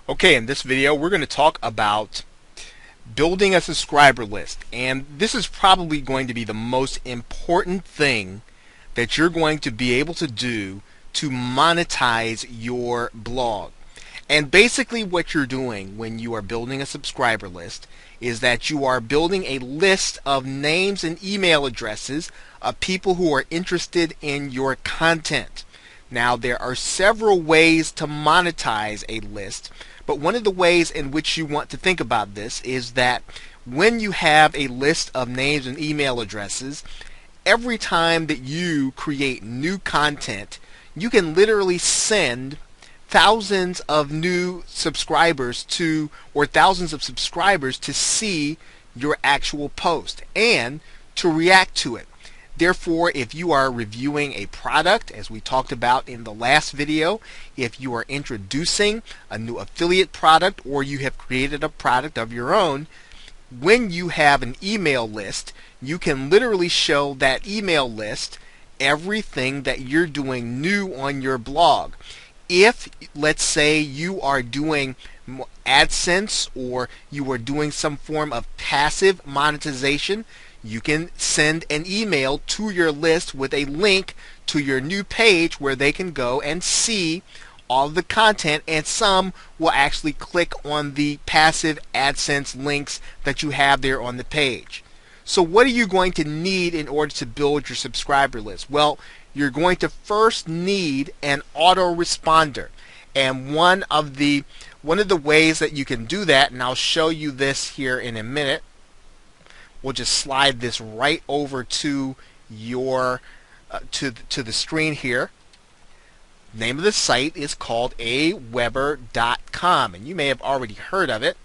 Okay, in this video we're going to talk about building a subscriber list, and this is probably going to be the most important thing that you're going to be able to do to monetize your blog. And basically what you're doing when you are building a subscriber list is that you are building a list of names and email addresses of people who are interested in your content. Now, there are several ways to monetize a list, but one of the ways in which you want to think about this is that when you have a list of names and email addresses, every time that you create new content, you can literally send thousands of new subscribers to, or thousands of subscribers to see your actual post and to react to it. Therefore, if you are reviewing a product, as we talked about in the last video, if you are introducing a new affiliate product or you have created a product of your own, when you have an email list, you can literally show that email list everything that you're doing new on your blog. If, let's say, you are doing AdSense or you are doing some form of passive monetization, you can send an email to your list with a link to your new page where they can go and see all of the content, and some will actually click on the passive AdSense links that you have there on the page. So what are you going to need in order to build your subscriber list? Well, you're going to first need an autoresponder. And one of the ways that you can do that, and I'll show you this here in a minute. We'll just slide this right over to your to the screen here. The name of the site is called aweber.com, and you may have already heard of it.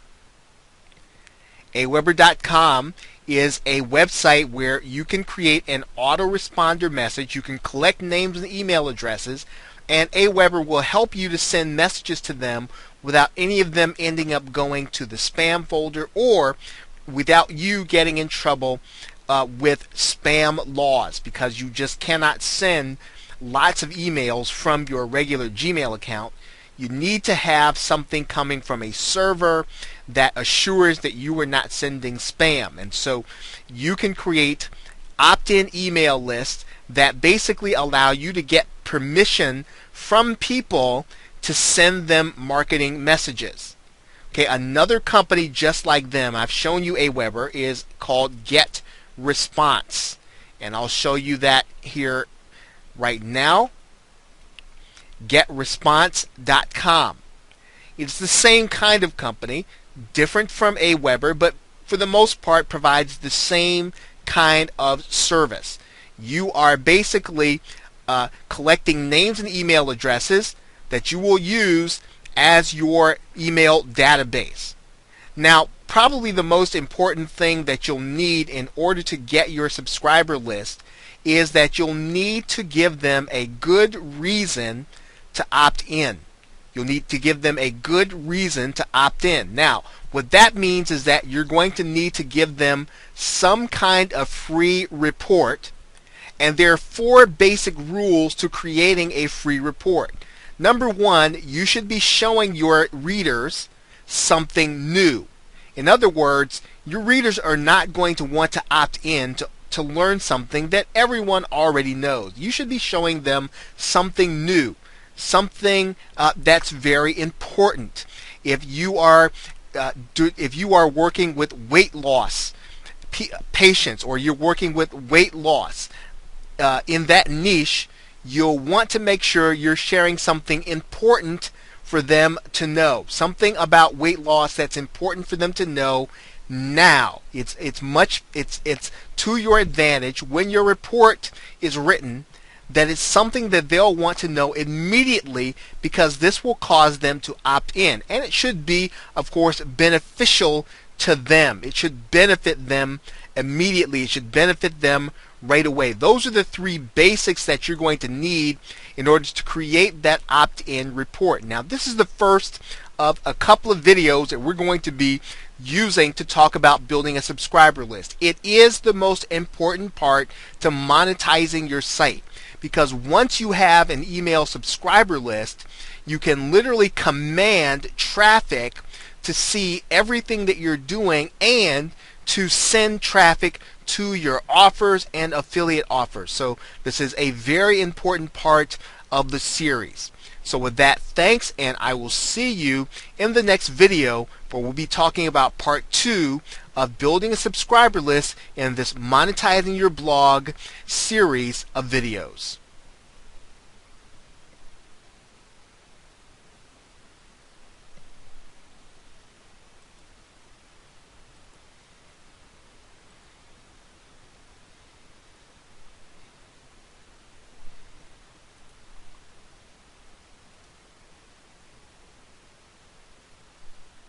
aweber.com is a website where you can create an autoresponder message. You can collect names and email addresses, and Aweber will help you to send messages to them without any of them ending up going to the spam folder or without you getting in trouble with spam laws, because you just cannot send lots of emails from your regular Gmail account. You need to have something coming from a server that assures that you are not sending spam. And so you can create opt-in email lists that basically allow you to get permission from people to send them marketing messages. Okay, another company just like them, I've shown you Aweber, is called GetResponse. And I'll show you that here right now. GetResponse.com. It's the same kind of company, different from Aweber, but for the most part provides the same kind of service. You are basically collecting names and email addresses that you will use as your email database. Now, probably the most important thing that you'll need in order to get your subscriber list is that you'll need to give them a good reason to opt in. You'll need to give them a good reason to opt in. Now, what that means is that you're going to need to give them some kind of free report, and there are 4 basic rules to creating a free report. Number 1, you should be showing your readers something new. In other words, your readers are not going to want to opt in to learn something that everyone already knows. You should be showing them something new, something that's very important. If you are working with weight loss patients, or you're working with weight loss in that niche, you'll want to make sure you're sharing something important for them to know, something about weight loss that's important for them to know now. It's to your advantage when your report is written that it's something that they'll want to know immediately, because this will cause them to opt in, and it should be, of course, beneficial to them. It should benefit them immediately. It should benefit them right away. Those are the 3 basics that you're going to need in order to create that opt-in report. Now, this is the first of a couple of videos that we're going to be using to talk about building a subscriber list. It is the most important part to monetizing your site, because once you have an email subscriber list, you can literally command traffic to see everything that you're doing and to send traffic to your offers and affiliate offers. So this is a very important part of the series. So with that, thanks, and I will see you in the next video where we'll be talking about part 2 of building a subscriber list in this monetizing your blog series of videos.